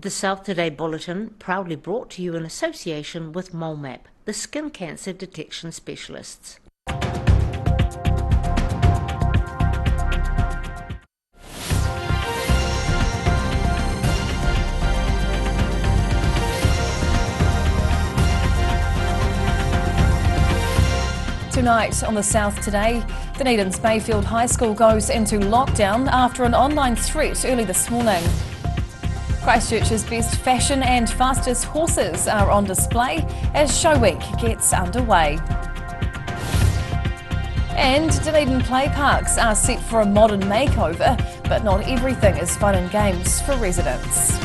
The South Today bulletin proudly brought to you in association with MoleMap, the skin cancer detection specialists. Tonight on the South Today, Dunedin's Bayfield High School goes into lockdown after an online threat early this morning. Christchurch's best fashion and fastest horses are on display as Show Week gets underway. And Dunedin play parks are set for a modern makeover, but not everything is fun and games for residents.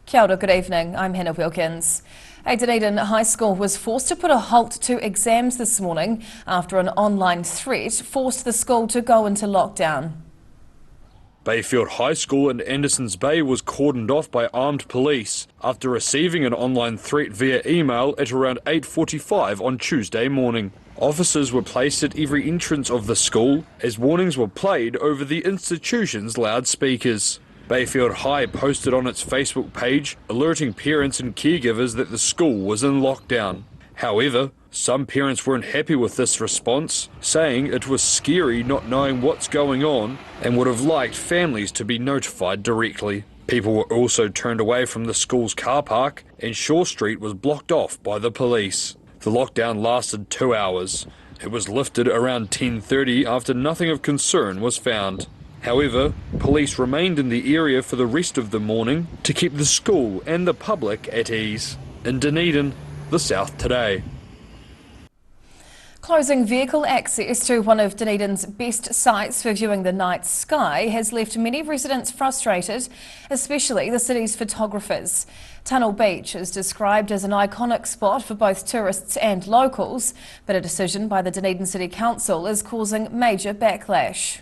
Kia ora, good evening, I'm Hannah Wilkins. A Dunedin high school was forced to put a halt to exams this morning after an online threat forced the school to go into lockdown. Bayfield High School in Andersons Bay was cordoned off by armed police after receiving an online threat via email at around 8:45 on Tuesday morning. Officers were placed at every entrance of the school as warnings were played over the institution's loudspeakers. Bayfield High posted on its Facebook page alerting parents and caregivers that the school was in lockdown. However, some parents weren't happy with this response, saying it was scary not knowing what's going on and would have liked families to be notified directly. People were also turned away from the school's car park and Shaw Street was blocked off by the police. The lockdown lasted 2 hours. It was lifted around 10:30 after nothing of concern was found. However, police remained in the area for the rest of the morning to keep the school and the public at ease. In Dunedin, the South Today. Closing vehicle access to one of Dunedin's best sites for viewing the night sky has left many residents frustrated, especially the city's photographers. Tunnel Beach is described as an iconic spot for both tourists and locals, but a decision by the Dunedin City Council is causing major backlash.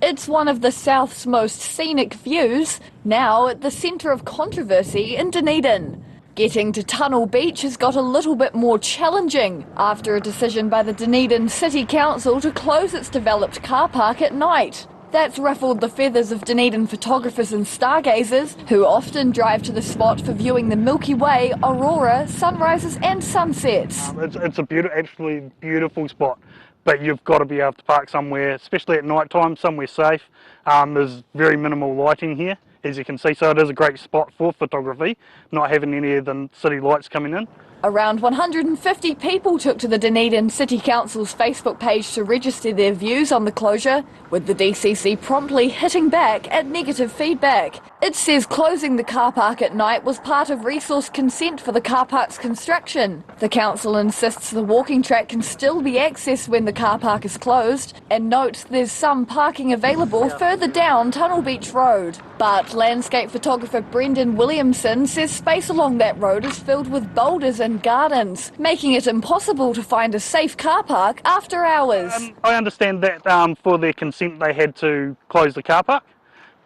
It's one of the South's most scenic views, now at the centre of controversy in Dunedin. Getting to Tunnel Beach has got a little bit more challenging after a decision by the Dunedin City Council to close its developed car park at night. That's ruffled the feathers of Dunedin photographers and stargazers who often drive to the spot for viewing the Milky Way, aurora, sunrises and sunsets. It's a absolutely beautiful spot. But you've got to be able to park somewhere, especially at night time, somewhere safe. There's very minimal lighting here, as you can see, so it is a great spot for photography, not having any of the city lights coming in. Around 150 people took to the Dunedin City Council's Facebook page to register their views on the closure, with the DCC promptly hitting back at negative feedback. It says closing the car park at night was part of resource consent for the car park's construction. The council insists the walking track can still be accessed when the car park is closed, and notes there's some parking available further down Tunnel Beach Road. But landscape photographer Brendan Williamson says space along that road is filled with boulders and gardens, making it impossible to find a safe car park after hours. I understand that for their consent they had to close the car park,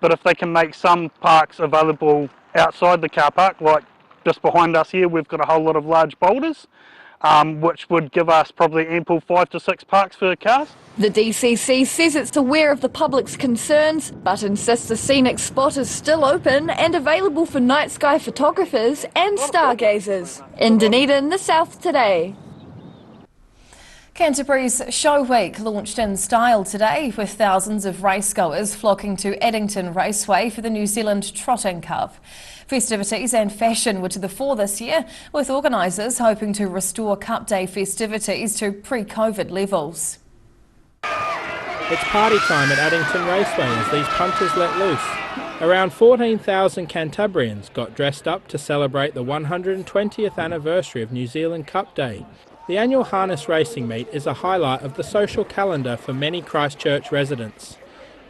but if they can make some parks available outside the car park, like just behind us here we've got a whole lot of large boulders, which would give us probably ample 5 to 6 parks for cars. The DCC says it's aware of the public's concerns, but insists the scenic spot is still open and available for night sky photographers and stargazers. In Dunedin, the South Today. Canterbury's Show Week launched in style today, with thousands of racegoers flocking to Addington Raceway for the New Zealand Trotting Cup. Festivities and fashion were to the fore this year, with organisers hoping to restore Cup Day festivities to pre-COVID levels. It's party time at Addington Raceway as these punters let loose. Around 14,000 Cantabrians got dressed up to celebrate the 120th anniversary of New Zealand Cup Day. The annual harness racing meet is a highlight of the social calendar for many Christchurch residents,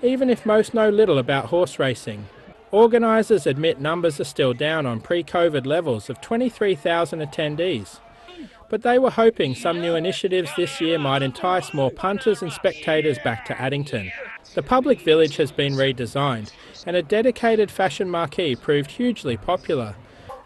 even if most know little about horse racing. Organisers admit numbers are still down on pre-COVID levels of 23,000 attendees, but they were hoping some new initiatives this year might entice more punters and spectators back to Addington. The public village has been redesigned, and a dedicated fashion marquee proved hugely popular,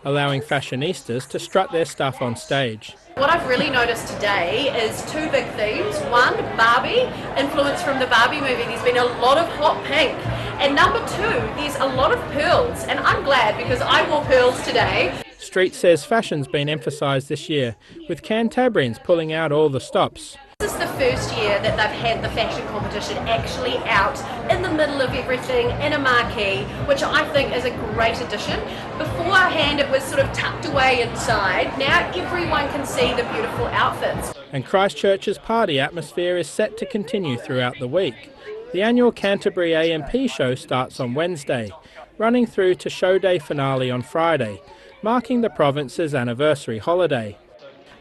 allowing fashionistas to strut their stuff on stage. What I've really noticed today is two big themes. One, Barbie, influence from the Barbie movie. There's been a lot of hot pink. And number two, there's a lot of pearls. And I'm glad because I wore pearls today. Street says fashion's been emphasised this year, with Cantabrians pulling out all the stops. This is the first year that they've had the fashion competition actually out in the middle of everything in a marquee, which I think is a great addition. Beforehand it was sort of tucked away inside. Now everyone can see the beautiful outfits. And Christchurch's party atmosphere is set to continue throughout the week. The annual Canterbury AMP show starts on Wednesday, running through to show day finale on Friday, marking the province's anniversary holiday.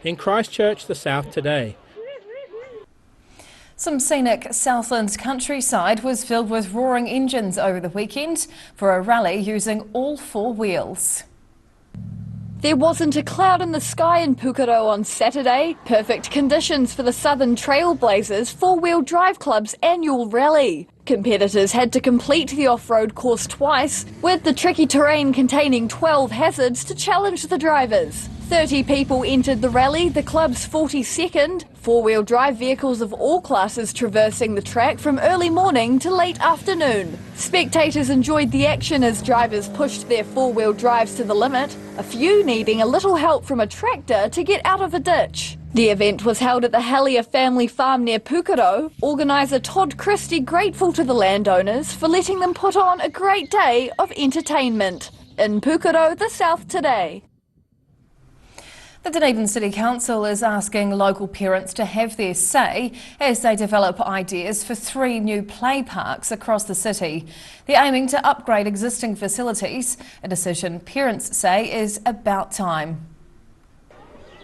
In Christchurch, the South today. Some scenic Southland countryside was filled with roaring engines over the weekend for a rally using all four wheels. There wasn't a cloud in the sky in Pukaro on Saturday. Perfect conditions for the Southern Trailblazers four-wheel drive club's annual rally. Competitors had to complete the off-road course twice, with the tricky terrain containing 12 hazards to challenge the drivers. 30 people entered the rally, the club's 42nd, four-wheel drive vehicles of all classes traversing the track from early morning to late afternoon. Spectators enjoyed the action as drivers pushed their four-wheel drives to the limit, a few needing a little help from a tractor to get out of a ditch. The event was held at the Hellier family farm near Pukaro. Organiser Todd Christie grateful to the landowners for letting them put on a great day of entertainment. In Pukaro, the South today. The Dunedin City Council is asking local parents to have their say as they develop ideas for 3 new play parks across the city. They're aiming to upgrade existing facilities, a decision parents say is about time.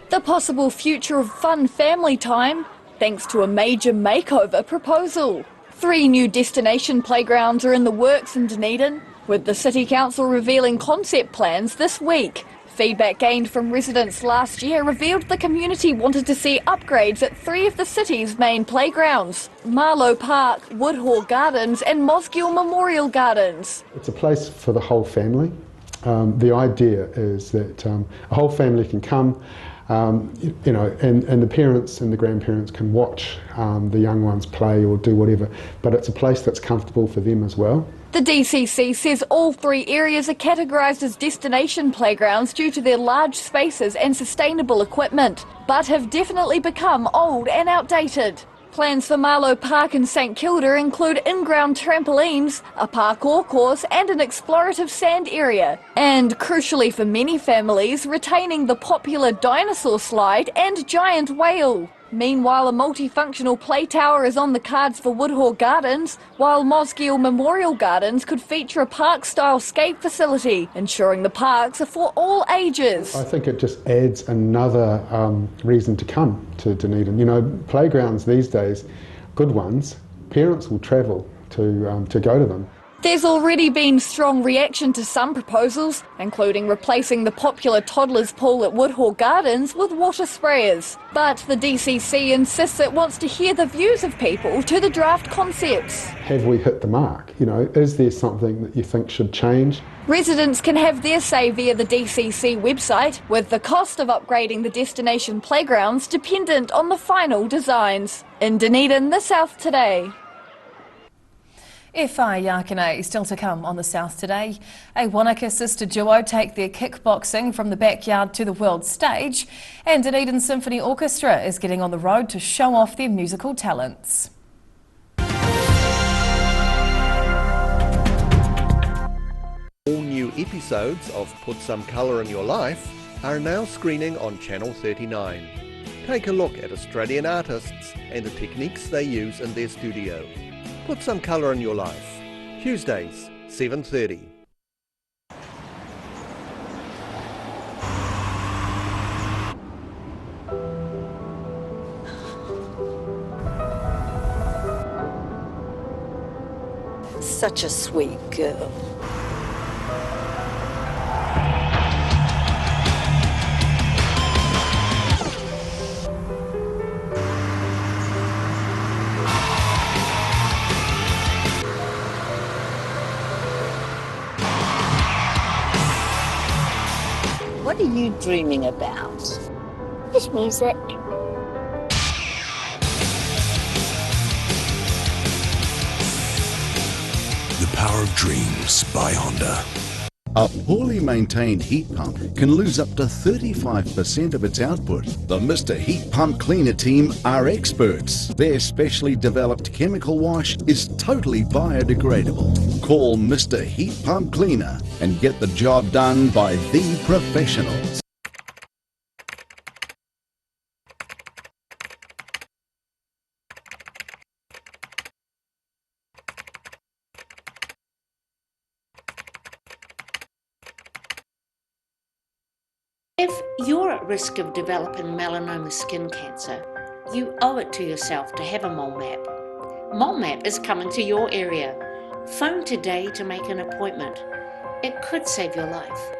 The possible future of fun family time, thanks to a major makeover proposal. 3 new destination playgrounds are in the works in Dunedin, with the City Council revealing concept plans this week. Feedback gained from residents last year revealed the community wanted to see upgrades at 3 of the city's main playgrounds: Marlow Park, Woodhall Gardens and Mosgiel Memorial Gardens. It's a place for the whole family. The idea is that a whole family can come, and the parents and the grandparents can watch the young ones play or do whatever, but it's a place that's comfortable for them as well. The DCC says all 3 areas are categorised as destination playgrounds due to their large spaces and sustainable equipment, but have definitely become old and outdated. Plans for Marlow Park in St Kilda include in-ground trampolines, a parkour course and an explorative sand area. And crucially for many families, retaining the popular dinosaur slide and giant whale. Meanwhile, a multifunctional play tower is on the cards for Woodhall Gardens, while Mosgiel Memorial Gardens could feature a park-style skate facility, ensuring the parks are for all ages. I think it just adds another reason to come to Dunedin. You know, playgrounds these days, good ones, parents will travel to go to them. There's already been strong reaction to some proposals, including replacing the popular toddlers pool at Woodhall Gardens with water sprayers. But the DCC insists it wants to hear the views of people to the draft concepts. Have we hit the mark? You know, is there something that you think should change? Residents can have their say via the DCC website, with the cost of upgrading the destination playgrounds dependent on the final designs. In Dunedin, the South today. Whai Yakane still to come on the South today. A Wanaka sister duo take their kickboxing from the backyard to the world stage, and Dunedin Symphony Orchestra is getting on the road to show off their musical talents. All new episodes of Put Some Colour in Your Life are now screening on Channel 39. Take a look at Australian artists and the techniques they use in their studio. Put Some Colour in Your Life, Tuesdays, 7:30. Such a sweet girl. What are you dreaming about? Just music. The Power of Dreams by Honda. A poorly maintained heat pump can lose up to 35% of its output. The Mr. Heat Pump Cleaner team are experts. Their specially developed chemical wash is totally biodegradable. Call Mr. Heat Pump Cleaner and get the job done by the professionals. If you're at risk of developing melanoma skin cancer, you owe it to yourself to have a mole map. Mole map is coming to your area. Phone today to make an appointment. It could save your life.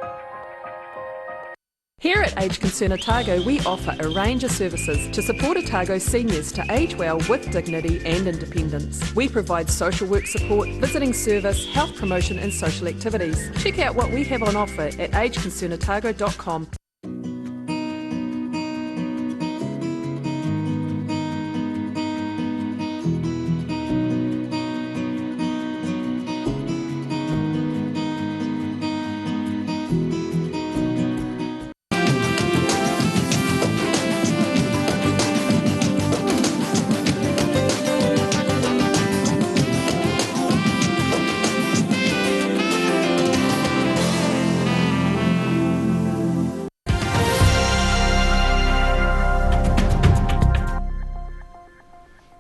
Here at Age Concern Otago, we offer a range of services to support Otago seniors to age well with dignity and independence. We provide social work support, visiting service, health promotion and social activities. Check out what we have on offer at ageconcernotago.com.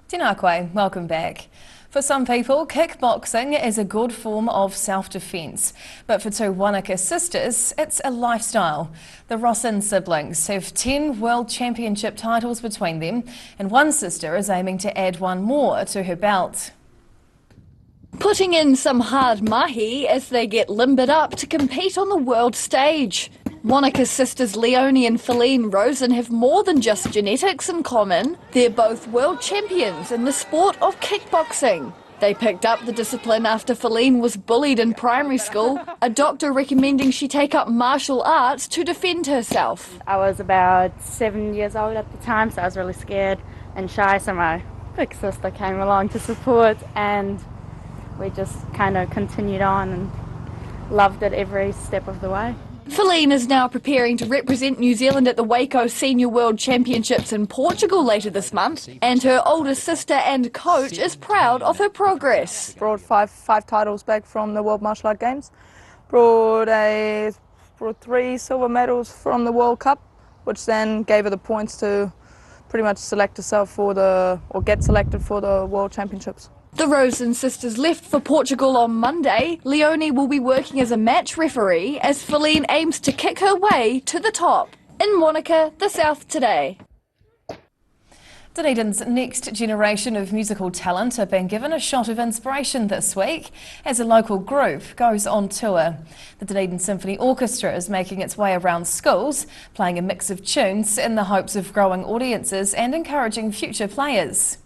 Tēnā koe, welcome back. For some people, kickboxing is a good form of self-defence, but for two Wanaka sisters, it's a lifestyle. The Rossin siblings have 10 World Championship titles between them, and one sister is aiming to add one more to her belt. Putting in some hard mahi as they get limbered up to compete on the world stage. Wanaka sisters Leonie and Feline Rosen have more than just genetics in common. They're both world champions in the sport of kickboxing. They picked up the discipline after Feline was bullied in primary school, a doctor recommending she take up martial arts to defend herself. I was about 7 years old at the time, so I was really scared and shy, so my big sister came along to support, and we just kind of continued on and loved it every step of the way. Feline is now preparing to represent New Zealand at the Waco Senior World Championships in Portugal later this month, and her older sister and coach is proud of her progress. Brought five titles back from the World Martial Arts Games, brought 3 silver medals from the World Cup, which then gave her the points to pretty much select herself or get selected for the World Championships. The Rosen sisters left for Portugal on Monday. Leonie will be working as a match referee as Feline aims to kick her way to the top. In Wanaka, the South Today. Dunedin's next generation of musical talent are being given a shot of inspiration this week as a local group goes on tour. The Dunedin Symphony Orchestra is making its way around schools, playing a mix of tunes in the hopes of growing audiences and encouraging future players.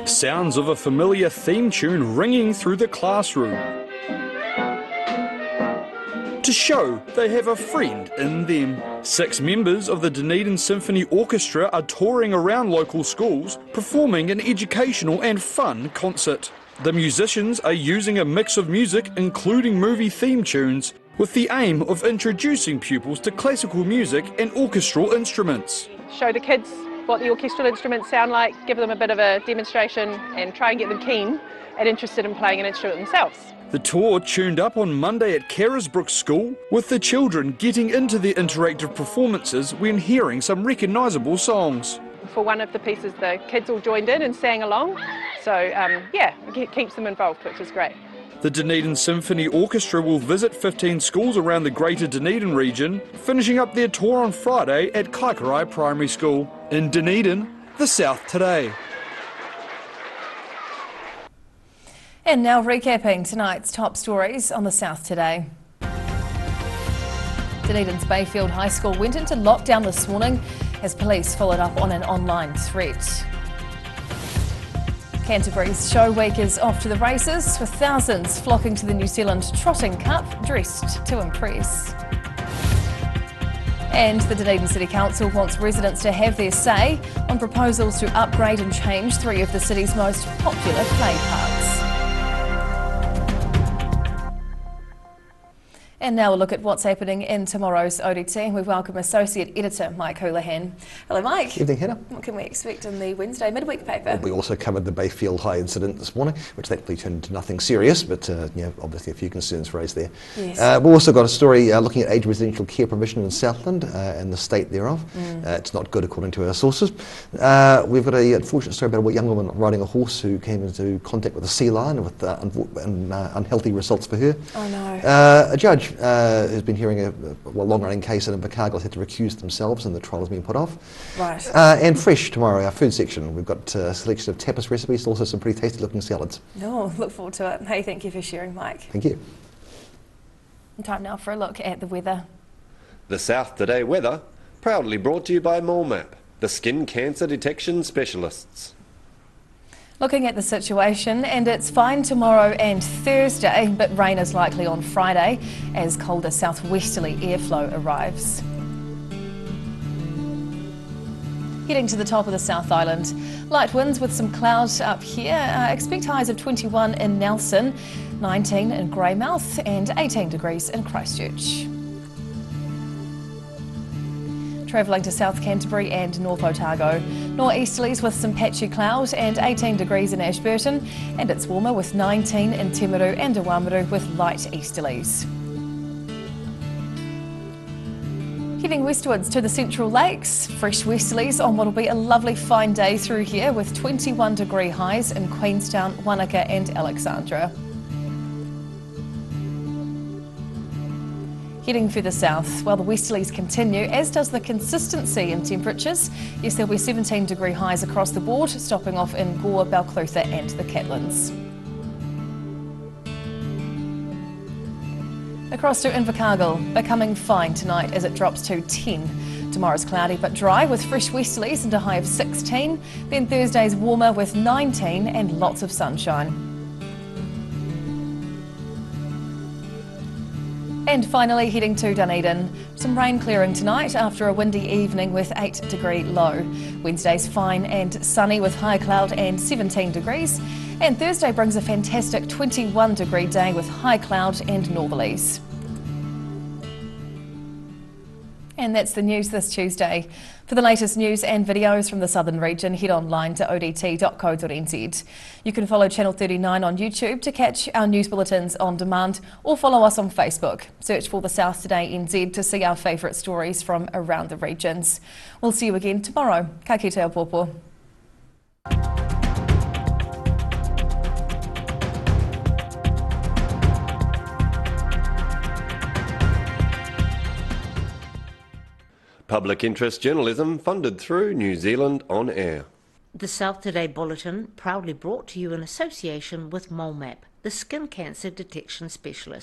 Sounds of a familiar theme tune ringing through the classroom. To show they have a friend in them. 6 members of the Dunedin Symphony Orchestra are touring around local schools, performing an educational and fun concert. The musicians are using a mix of music, including movie theme tunes, with the aim of introducing pupils to classical music and orchestral instruments. Show the kids what the orchestral instruments sound like, give them a bit of a demonstration and try and get them keen and interested in playing an instrument themselves. The tour tuned up on Monday at Carisbrook School, with the children getting into their interactive performances when hearing some recognisable songs. For one of the pieces, the kids all joined in and sang along, so it keeps them involved, which is great. The Dunedin Symphony Orchestra will visit 15 schools around the Greater Dunedin region, finishing up their tour on Friday at Kaikarai Primary School. In Dunedin, the South Today. And now recapping tonight's top stories on the South Today. Dunedin's Bayfield High School went into lockdown this morning as police followed up on an online threat. Canterbury's show week is off to the races, with thousands flocking to the New Zealand Trotting Cup dressed to impress. And the Dunedin City Council wants residents to have their say on proposals to upgrade and change 3 of the city's most popular play parks. And now we'll look at what's happening in tomorrow's ODT. We welcome Associate Editor Mike Houlihan. Hello Mike. Evening Hannah. What can we expect in the Wednesday midweek paper? We also covered the Bayfield high incident this morning, which thankfully turned into nothing serious, but obviously a few concerns raised there. Yes. We've also got a story looking at aged residential care provision in Southland and the state thereof. It's not good according to our sources. We've got an unfortunate story about a young woman riding a horse who came into contact with a sea lion with unhealthy results for her. Oh no. A judge who's been hearing a long-running case in Otago has had to recuse themselves and the trial has been put off. Right. And fresh tomorrow, our food section. We've got a selection of tapas recipes, also some pretty tasty-looking salads. No, look forward to it. Hey, thank you for sharing, Mike. Thank you. Time now for a look at the weather. The South Today weather, proudly brought to you by MoleMap, the skin cancer detection specialists. Looking at the situation, and it's fine tomorrow and Thursday, but rain is likely on Friday as colder southwesterly airflow arrives. Heading to the top of the South Island, light winds with some clouds up here. Expect highs of 21 in Nelson, 19 in Greymouth and 18 degrees in Christchurch. Travelling to South Canterbury and North Otago. Nor'easterlies with some patchy cloud and 18 degrees in Ashburton, and it's warmer with 19 in Timaru and Awamaru with light easterlies. Heading westwards to the Central Lakes, fresh westerlies on what will be a lovely fine day through here with 21 degree highs in Queenstown, Wanaka and Alexandra. Heading further south, while the westerlies continue, as does the consistency in temperatures. Yes, there'll be 17 degree highs across the board, stopping off in Gore, Balclutha and the Catlins. Across to Invercargill, becoming fine tonight as it drops to 10. Tomorrow's cloudy but dry with fresh westerlies and a high of 16. Then Thursday's warmer with 19 and lots of sunshine. And finally heading to Dunedin, some rain clearing tonight after a windy evening with 8 degree low. Wednesday's fine and sunny with high cloud and 17 degrees. And Thursday brings a fantastic 21 degree day with high cloud and northerlies. And that's the news this Tuesday. For the latest news and videos from the southern region, head online to odt.co.nz. You can follow Channel 39 on YouTube to catch our news bulletins on demand, or follow us on Facebook. Search for the South Today NZ to see our favourite stories from around the regions. We'll see you again tomorrow. Ka kite au popo. Public interest journalism funded through New Zealand On Air. The South Today Bulletin proudly brought to you in association with MoleMap, the skin cancer detection specialist.